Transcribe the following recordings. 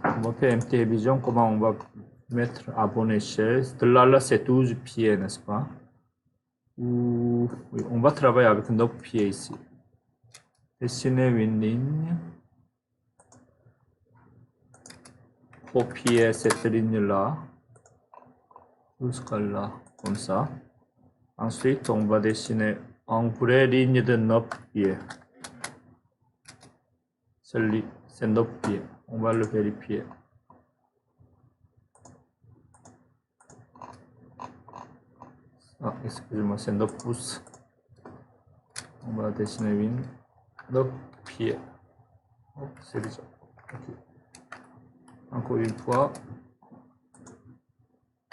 On va faire une petite révision, comment on va mettre abonné échelle. De là, c'est 12 pieds, n'est-ce pas? Oui, on va travailler avec 9 pieds ici. Dessiner une ligne. Copier cette ligne-là. Jusqu'à là, comme ça. Ensuite, on va dessiner une vraie ligne de 9 pieds. C'est 9 pieds. On va le vérifier. Ah, excusez-moi, c'est 9 pouces. On va dessiner une 9 pieds. Oh, c'est déjà. Okay. Encore une fois.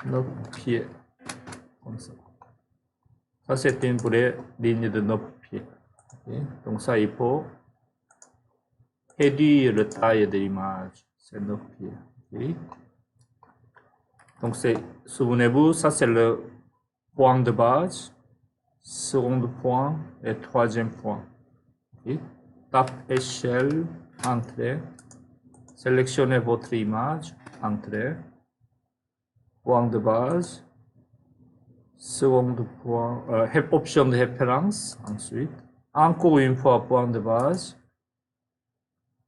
9 pieds. Comme ça. Ça, c'est une vraie ligne de 9 pieds. Okay. Donc ça, il faut réduire la taille de l'image. C'est 9 pieds. Okay. Donc, souvenez-vous, ça c'est le point de base, second point et troisième point. Okay. Tape échelle, entrée. Sélectionnez votre image, entrée. Point de base, second point, option de référence, ensuite. Encore une fois, point de base.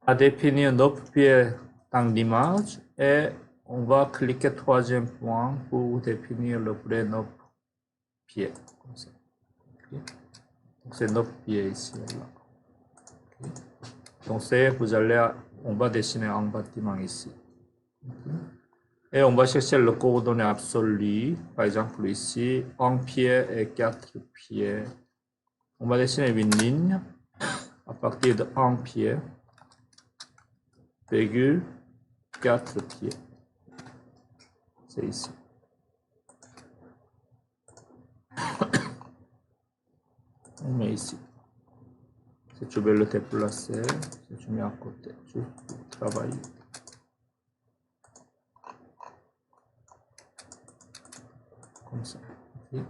À définir 9 pieds dans l'image et on va cliquer troisième point pour définir le vrai 9 pieds. Comme ça. Okay. Donc c'est 9 pieds ici. Là. Okay. Donc on va dessiner un bâtiment ici. Okay. Et on va chercher le coordonnée absolue. Par exemple ici, 1 pied et 4 pieds. On va dessiner une ligne à partir de 1 pied, virgule, 4 pieds. C'est ici. On met ici. Si tu veux le déplacer, si tu mets à côté, tu travailles. Comme ça. Okay.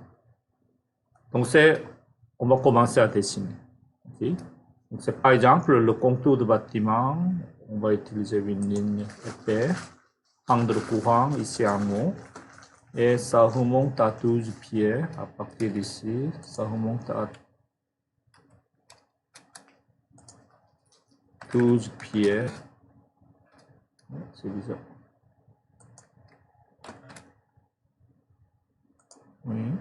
Donc on va commencer à dessiner. Okay. Donc c'est par exemple le contour du bâtiment. On va utiliser une ligne épais, angle courant ici en haut. Et ça remonte à 12 pieds à partir d'ici. Ça remonte à 12 pieds. C'est bizarre. Oui.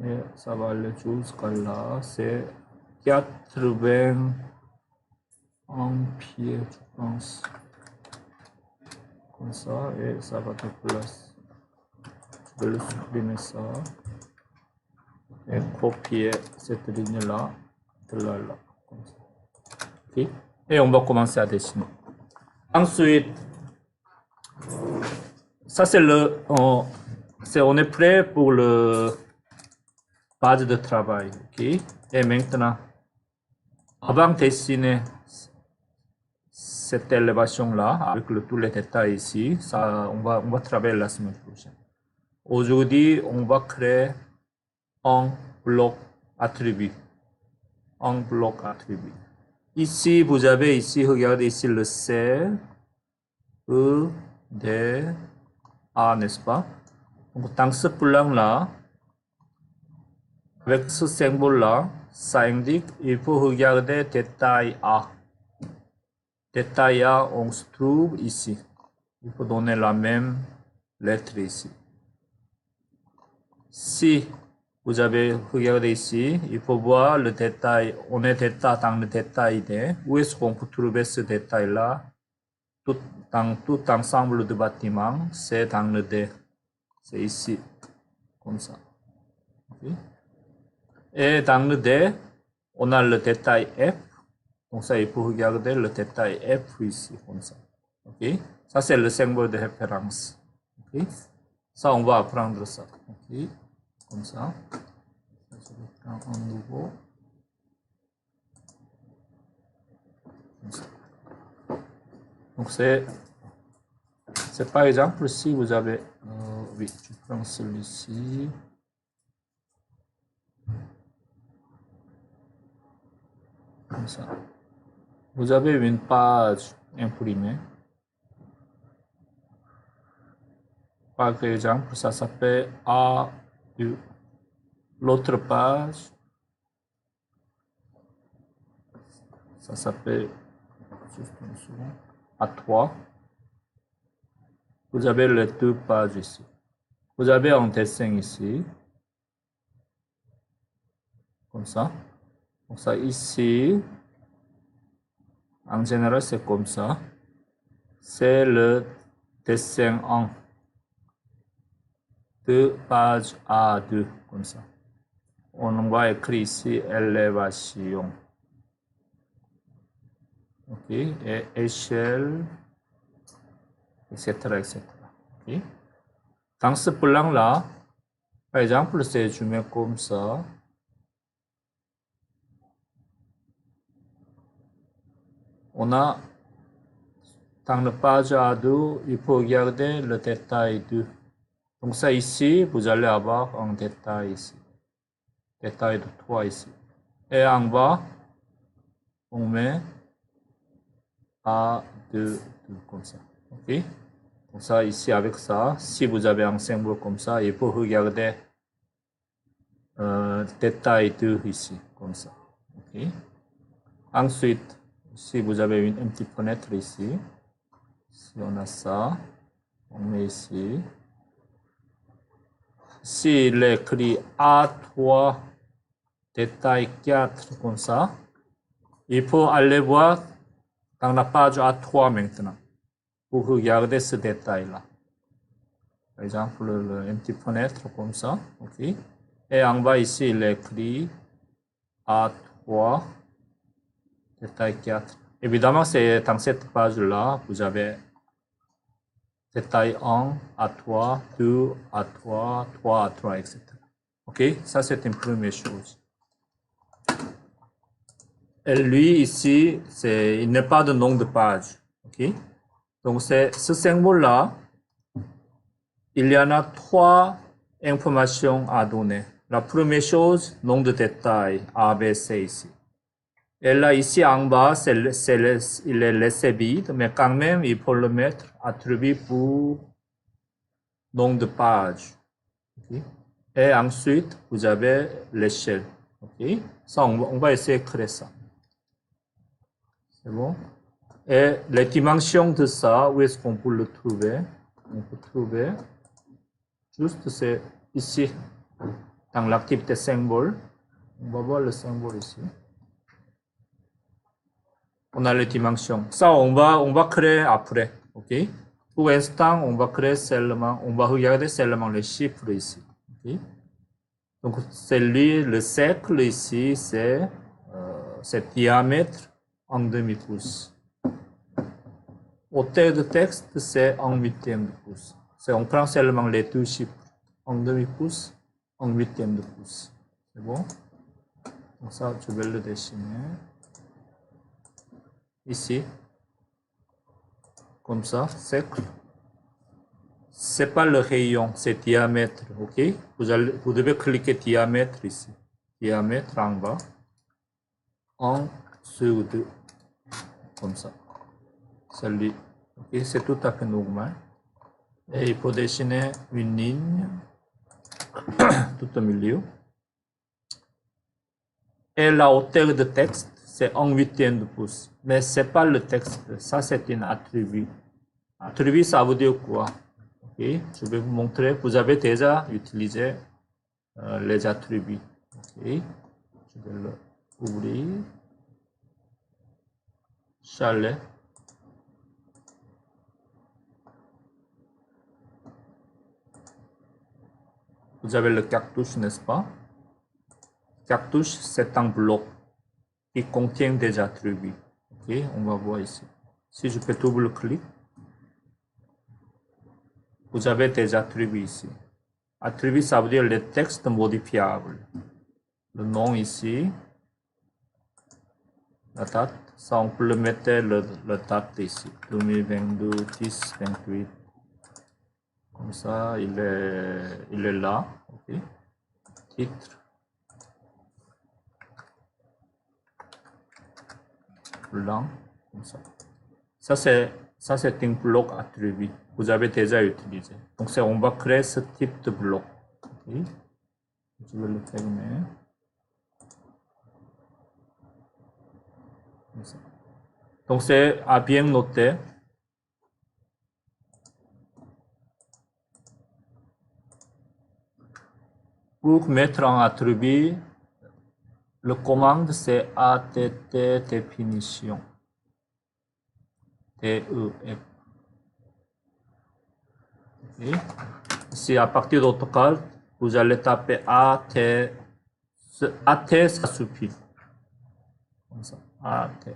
Et ça va aller jusqu'à là. C'est 81 pieds, je pense. Comme ça. Et ça va te placer. Je vais le supprimer ça. Et copier cette ligne-là. De là, là. Comme ça. Okay. Et on va commencer à dessiner. Ensuite, ça c'est on est prêt pour le base de travail. Okay. Et maintenant, avant de dessiner cette élévation-là, avec tous les détails ici, on va travailler la semaine prochaine. Aujourd'hui, on va créer un bloc attribut. Un bloc attribut. Ici, vous avez ici, regardez ici le C, E, D, A, n'est-ce pas? Donc, dans ce plan-là, avec ce symbole-là, ça indique il faut regarder détail A. Détail A, on se trouve ici. Il faut donner la même lettre ici. Si vous avez regardé ici, il faut voir le détail. On est dans le détail D. Où est-ce qu'on peut trouver ce détail-là? Dans tout ensemble du bâtiment, c'est dans le D. C'est ici, comme ça. Okay. Et dans le D, on a le détail F. Donc ça, il faut regarder le détail F ici, comme ça. Okay. Ça, c'est le symbole de référence. Okay. Ça, on va apprendre ça. Okay. Comme ça. Je vais prendre un nouveau. Comme ça. Donc c'est par exemple si vous avez, oui, je prends celui-ci. Comme ça. Vous avez une page imprimé. Par exemple, ça s'appelle A2. L'autre page, ça s'appelle juste une seconde, A3. Vous avez les deux pages ici. Vous avez un dessin ici, comme ça. Donc ça ici, en général, c'est comme ça. C'est le dessin 1 de page A2, comme ça. On va écrire ici élévation. OK, et échelle, etc., etc. OK. Dans ce plan-là, par exemple, si je mets comme ça, on a dans la page A2, il faut regarder le détail 2. Donc ça ici, vous allez avoir un détail ici. Détail de 3 ici. Et en bas, on met A2, 2, comme ça. OK? Donc ça ici, avec ça, si vous avez un symbole comme ça, il faut regarder détail 2 ici, comme ça. OK? Ensuite, si vous avez une petite fenêtre ici, si on a ça, on met ici. S'il est écrit A3, détail 4, comme ça, il faut aller voir dans la page A3 maintenant, pour regarder ce détail-là. Par exemple, une petite fenêtre comme ça, ok. Et en bas ici, il est écrit A3, détail 4. Évidemment, c'est dans cette page-là, vous avez détail 1, A3, 2, A3, 3, A3, etc. Ok, ça c'est une première chose. Et lui, ici, il n'est pas de nom de page. Ok, donc c'est ce symbole-là, il y en a 3 informations à donner. La première chose, nom de détail, ABC ici. Et là, ici en bas, il est laissé vide, mais quand même, il faut le mettre attribut pour nom de page. Okay. Et ensuite, vous avez l'échelle. Okay. Ça, on va essayer de créer ça. C'est bon? Et les dimensions de ça, où est-ce qu'on peut le trouver? On peut trouver juste c'est ici, dans l'activité symbole. On va voir le symbole ici. On a les dimensions. Ça, on va créer après. OK? Pour l'instant, on va créer seulement, on va regarder seulement les chiffres ici. OK? Donc, le cercle ici, c'est diamètre en demi-pouce. Hauteur de texte, c'est en huitième de pouce. On prend seulement les deux chiffres. En demi-pouce, en huitième de pouce. C'est bon? Donc ça, je vais le dessiner. Ici. Comme ça, cercle. C'est pas le rayon, c'est diamètre, ok? Vous devez cliquer diamètre ici. Diamètre en bas. 1 sur 2. Comme ça. Celui. Ok, c'est tout à fait normal. Et il faut dessiner une ligne tout au milieu. Et la hauteur de texte, c'est 1/8 de pouce. Mais c'est pas le texte, ça c'est un attribut. Attribut, ça veut dire quoi? Ok, je vais vous montrer. Vous avez déjà utilisé les attributs. Ok, je vais l'ouvrir. Chalet. Vous avez le cactus, n'est-ce pas? Cactus, c'est un bloc qui contient des attributs. Ok, on va voir ici. Si je fais double-clic, vous avez des attributs ici. Attribut, ça veut dire les textes modifiables. Le nom ici, la date, ça on peut le mettre le date ici, 2022, 10, 28. Comme ça, il est là. Ok. Titre. Blanc, comme ça. Ça c'est un bloc attribut. Vous avez déjà utilisé. Donc on va créer ce type de bloc. Okay. Je vais le fermer. Donc c'est à bien noter. Pour mettre en attribut, le commande c'est att définition. DEF. Okay. Ici, à partir d'AutoCAD, vous allez taper AT. AT, ça suffit. Comme ça. AT.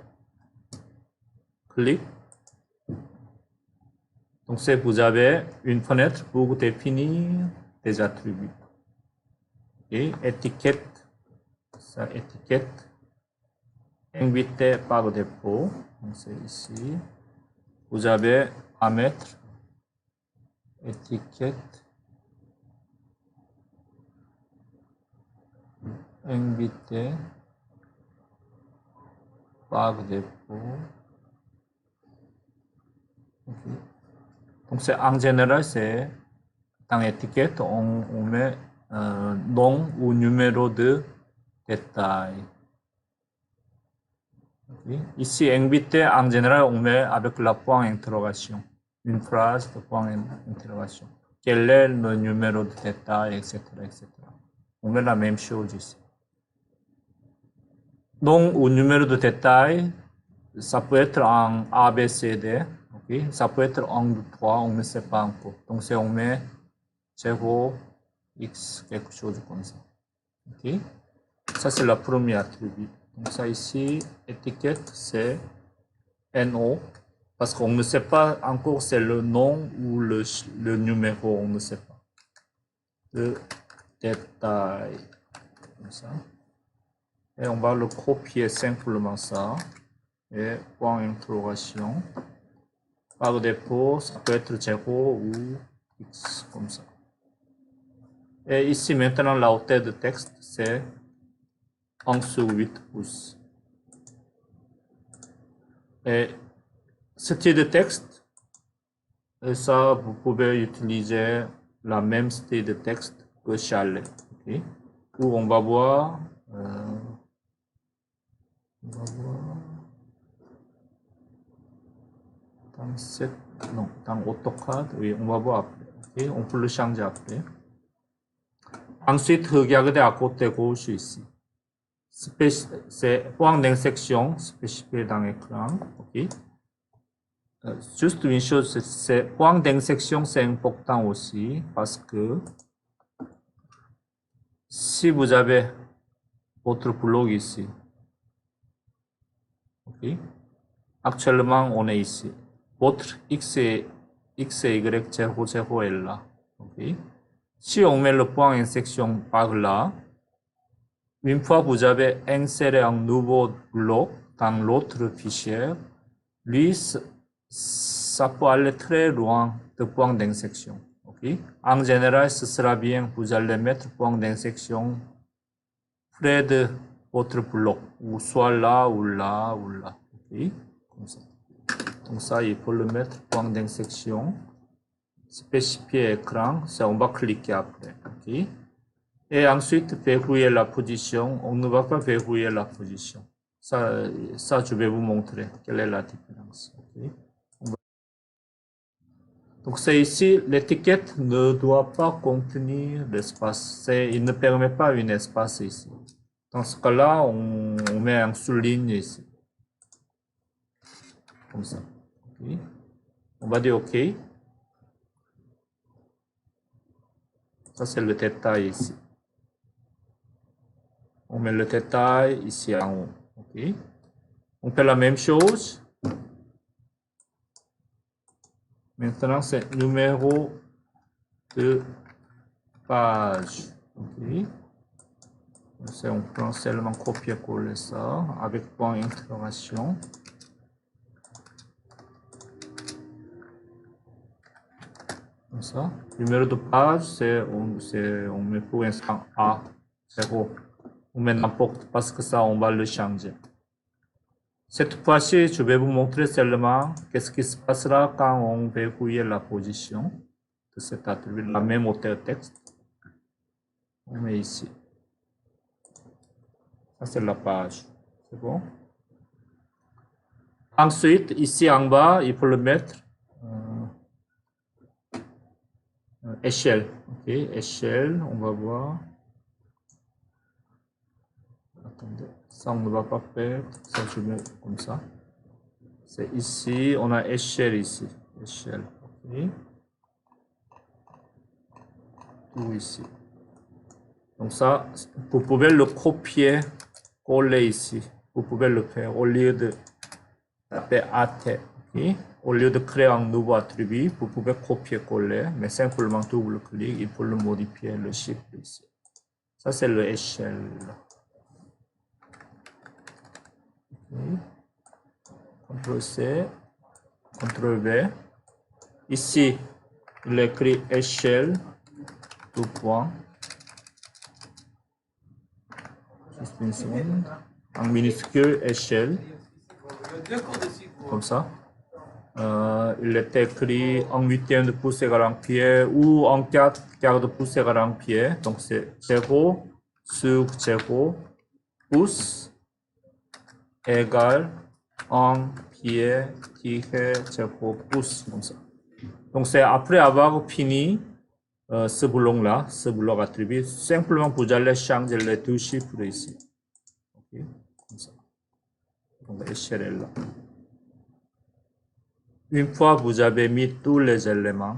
Clic. Donc, vous avez une fenêtre pour définir des attributs. Et étiquette. Ça, étiquette. Invité par défaut. Donc, c'est ici. Vous avez à mettre étiquette. Invité par défaut. Okay. Donc c'est en général, c'est dans l'étiquette, on met nom ou numéro de détail. Okay. Ici, invité, en général, on met avec la point d'interrogation. Une phrase de point d'interrogation. Quel est le numéro de détail, etc., etc. On met la même chose ici. Nom ou numéro de détail, ça peut être en A, B, C, D. Okay. Ça peut être en 3, on ne sait pas encore. Donc, on met 0, X, quelque chose comme ça. Okay. Ça, c'est le premier attribut. Donc, ça ici, étiquette, c'est NO. Parce qu'on ne sait pas encore c'est le nom ou le numéro, on ne sait pas. Le détail. Comme ça. Et on va le copier simplement ça. Et point d'interrogation. Par défaut, ça peut être 0 ou X, comme ça. Et ici, maintenant, la hauteur de texte, c'est 1 sur 8 pouces. Et style de texte, et ça, vous pouvez utiliser la même style de texte que Chalet. Okay? Où on va voir dans AutoCAD, oui, on va voir après. Okay? On peut le changer après. Ensuite, regardez à côté gauche ici. C'est point d'insertion spécifié dans l'écran. Okay? Juste une chose, c'est point d'insertion, c'est important aussi parce que si vous avez votre blog ici, okay? Actuellement on est ici. Votre X et Y, 0, 0 est là. Okay? Si on met le point d'insertion par là, une fois que vous avez inséré un nouveau bloc dans l'autre fichier, lui, ça peut aller très loin de point d'insertion. Okay? En général, ce sera bien, vous allez mettre point d'insertion près de votre bloc, ou soit là, ou là, ou là. Okay? Comme ça. Donc ça, il faut le mettre point d'insertion. Spécifier écran, ça on va cliquer après. Okay? Et ensuite, verrouiller la position. On ne va pas verrouiller la position. Ça, je vais vous montrer quelle est la différence. Okay? Donc c'est ici, l'étiquette ne doit pas contenir l'espace. Il ne permet pas un espace ici. Dans ce cas-là, on met un souligne ici. Comme ça. Okay. On va dire OK. Ça, c'est le détail ici. On met le détail ici en haut. Okay. On fait la même chose. Maintenant, c'est numéro de page. Okay. On prend seulement copier-coller ça avec point d'interrogation. Comme ça. Numéro de page, on met pour l'instant A, 0. On met n'importe parce que ça, on va le changer. Cette fois-ci, je vais vous montrer seulement qu'est-ce qui se passera quand on verrouille la position de cet attribut, la même hauteur texte. On met ici. Ça, c'est la page. C'est bon? Ensuite, ici en bas, il faut le mettre échelle. Ok, échelle, on va voir. Attendez, ça on ne va pas faire. Ça, je mets comme ça. C'est ici, on a échelle ici. Échelle. Ok. Tout ici. Donc ça, vous pouvez le copier, coller ici. Vous pouvez le faire au lieu de taper AT. Okay? Au lieu de créer un nouveau attribut, vous pouvez copier-coller, mais simplement double-clic, il faut le modifier, le shift ici. Ça, c'est l'échelle. Okay. CTRL-C, CTRL-V. Ici, il écrit échelle, tout point. Juste une seconde. En minuscule, échelle. Comme ça. Il est écrit en huitième de pouce égale en pied ou en quart de pouce égale en pied. Donc c'est 0 sur 0 pouce égale en pied tiré 0 pouce. Comme ça. Donc c'est après avoir fini ce bloc-là, ce bloc attribut, simplement vous allez changer les deux chiffres ici. Okay. Comme ça. Donc l'échelle est là. Une fois vous avez mis tous les éléments,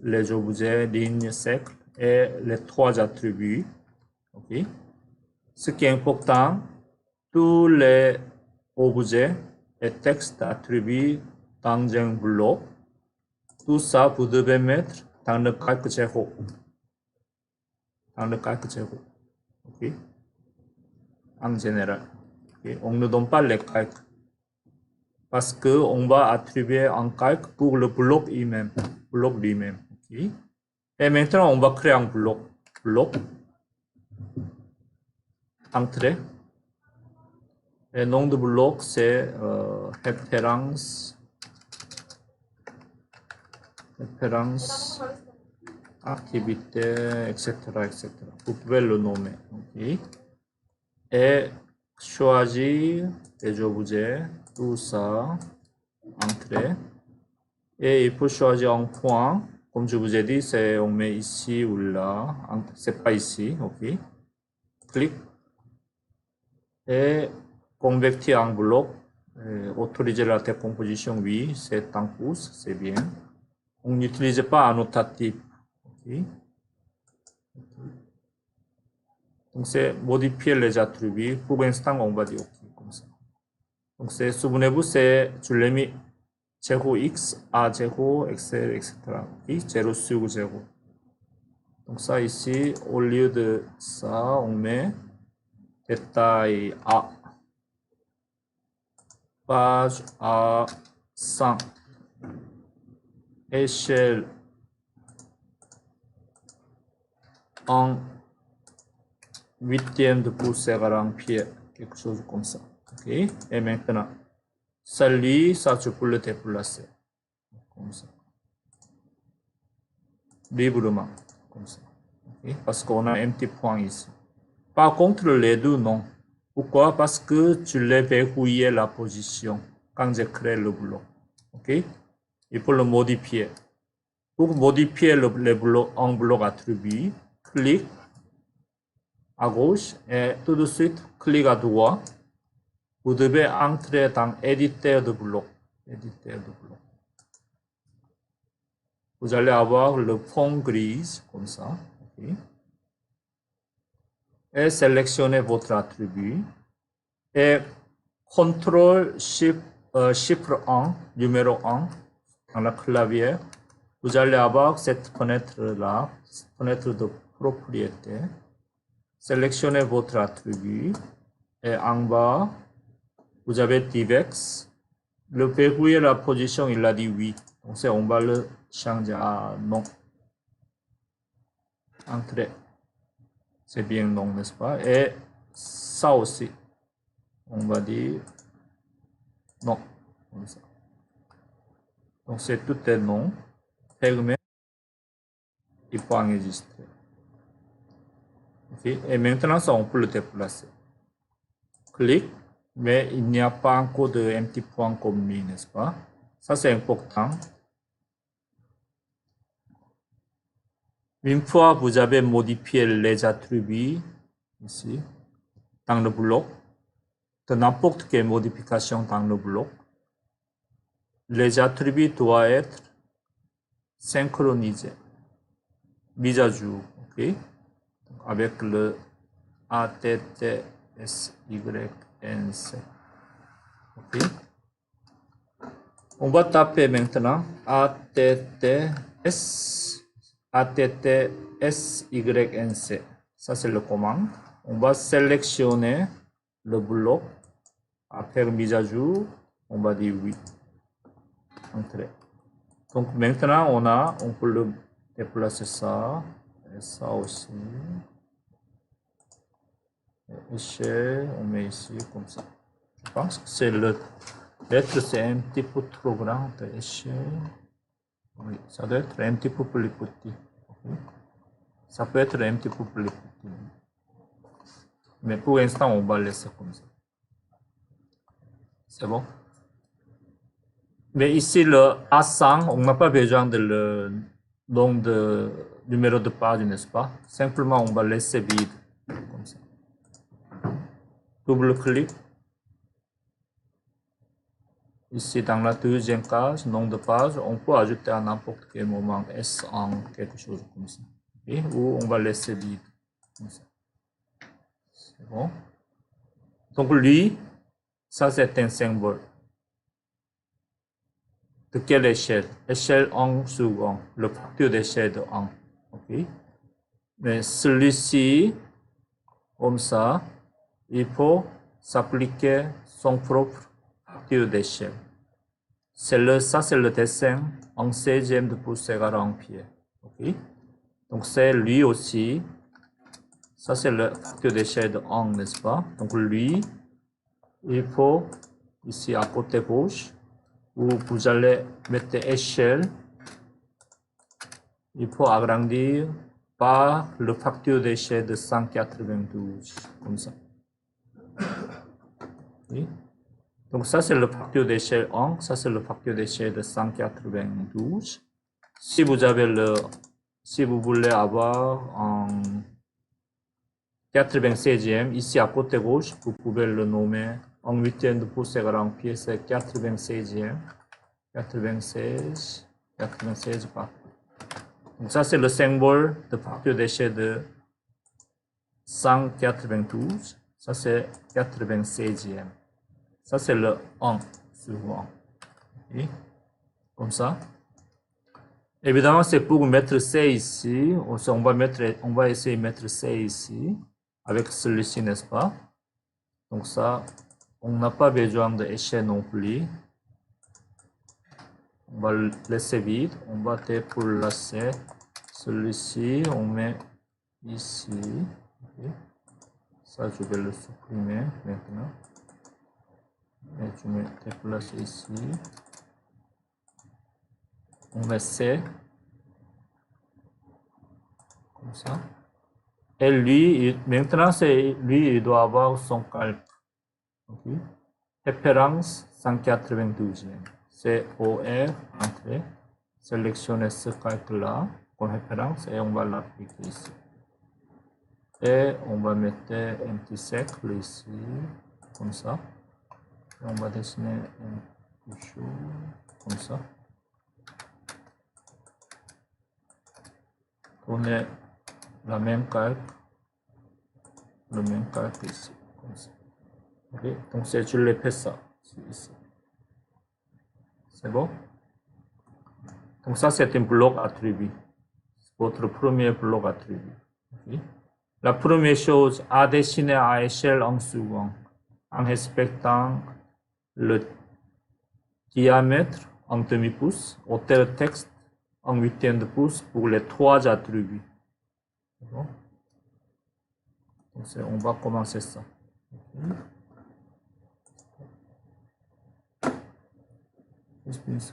les objets, lignes, cercles et les trois attributs, okay. Ce qui est important, tous les objets et textes attributs dans un bloc, tout ça vous devez mettre dans le calque zéro. Dans le calque zéro. Okay. En général. Okay. On ne donne pas les calques. Parce qu'on va attribuer un calque pour le bloc lui-même. Okay. Et maintenant, on va créer un bloc. Bloc. Entrée. Et nom de bloc, c'est référence. Référence. Activité, etc., etc. Vous pouvez le nommer. Okay. Et choisir les objets. Tout ça. Entrée. Et il faut choisir un point. Comme je vous ai dit, on met ici ou là. C'est pas ici, ok. Clic. Et convertir en bloc. Autoriser la décomposition, oui, c'est en cours, c'est bien. On n'utilise pas annotatif. Okay. Donc c'est modifier les attributs. Pour l'instant, on va dire OK, comme ça. Donc souvenez-vous, je l'ai mis 0x, A0, etc., etc. Okay. 0 sur 0. Donc ça ici, au lieu de ça, on met détail A. Page A 100. Échelle en huitième de pouce égale en pied. Quelque chose comme ça. Okay. Et maintenant, celui, ça je peux le déplacer. Comme ça. Librement. Comme ça. Okay. Parce qu'on a un petit point ici. Par contre, les deux, non. Pourquoi? Parce que tu l'as verrouillé la position quand j'ai créé le bloc. Ok? Il faut le modifier. Pour modifier le bloc en bloc attribut, clique à gauche et tout de suite, clique à droite. Vous devez entrer dans éditeur de bloc. Éditeur de bloc. Vous allez avoir le fond gris, comme ça. Okay. Et sélectionnez votre attribut. Et CTRL chiffre 1, numéro 1, dans le clavier, vous allez avoir cette fenêtre-là, fenêtre de propriété. Sélectionnez votre attribut et en bas, vous avez DivX. Le verrouiller la position, il a dit oui. Donc on va le changer à non. Entrée. C'est bien non, n'est-ce pas? Et ça aussi, on va dire Non, comme ça. Donc c'est tout est non. Fermé. Il faut enregistrer. Okay. Et maintenant, ça, on peut le déplacer. Clique, mais il n'y a pas encore de empty point commis, n'est-ce pas? Ça, c'est important. Une fois vous avez modifié les attributs, ici, dans le bloc, de n'importe quelle modification dans le bloc, les attributs doivent être synchronisés, mis à jour, ok? Avec le ATTSYNC, ok? On va taper maintenant ATTSYNC. Ça, c'est le commande. On va sélectionner le bloc à faire mise à jour. On va dire oui. Entrée. Donc maintenant, on peut le déplacer ça. Et ça aussi. Échelle, on met ici comme ça. Je pense que c'est le lettre, c'est un petit peu trop grand d'échelle. Oui, ça doit être un petit peu plus petit. Okay. Ça peut être un petit peu plus petit. Mais pour l'instant, on va laisser comme ça. C'est bon? Mais ici, le A100, on n'a pas besoin de le nom de numéro de page, n'est-ce pas? Simplement, on va laisser vide. Comme ça. Double-clic. Ici, dans la deuxième case, nom de page, on peut ajouter à n'importe quel moment S en quelque chose comme ça. Okay? Ou on va laisser vide. Comme ça. C'est bon? Donc, lui, ça c'est un symbole. De quelle échelle? Échelle 1 sur 1. Le facteur d'échelle de 1. Okay? Mais celui-ci, comme ça, il faut s'appliquer son propre facteur d'échelle. Ça, c'est le dessin en 16e de pouce égal à 1 pied. Okay? Donc, c'est lui aussi. Ça, c'est le facteur d'échelle de 1, n'est-ce pas? Donc, lui, il faut, ici à côté gauche, où vous allez mettre échelle, il faut agrandir par le facteur d'échelle de 192, comme ça. Oui. Donc ça c'est le facteur d'échelle 1, ça c'est le facteur d'échelle de 192. Si vous voulez avoir un 96e, ici à côté gauche, vous pouvez le nommer en 8e de pouce égal à 1 pied, c'est 96e. 96, 96 pas. Donc ça c'est le symbole de facteur d'échelle de 192. Ça c'est 96e. Ça c'est le 1 sur 1. Okay. Comme ça. Évidemment c'est pour mettre C ici. On va essayer de mettre C ici. Avec celui-ci, n'est-ce pas? Donc ça, on n'a pas besoin d'échelle non plus. On va le laisser vide. On va déplacer celui-ci. On met ici. Okay. Ça, je vais le supprimer maintenant. Et je me déplace ici. On met C. Comme ça. Et lui, maintenant, lui, il doit avoir son calque. Okay. Référence 192e. COR, entrée. Sélectionnez ce calque-là comme référence et on va l'appliquer ici. Et on va mettre un petit cercle ici, comme ça. Et on va dessiner un petit chose, comme ça. Tournez la même calque, le même calque ici, comme ça. Okay. Donc je l'ai fait ça, ici. C'est bon? Donc ça c'est un bloc attribut. Votre premier bloc attribut. Okay. La première chose, à dessiner à échelle en second, en respectant le diamètre en demi-pouce, hauteur de texte en huitième de pouce pour les trois attributs. Bon. Donc on va commencer ça. Okay. Espécie.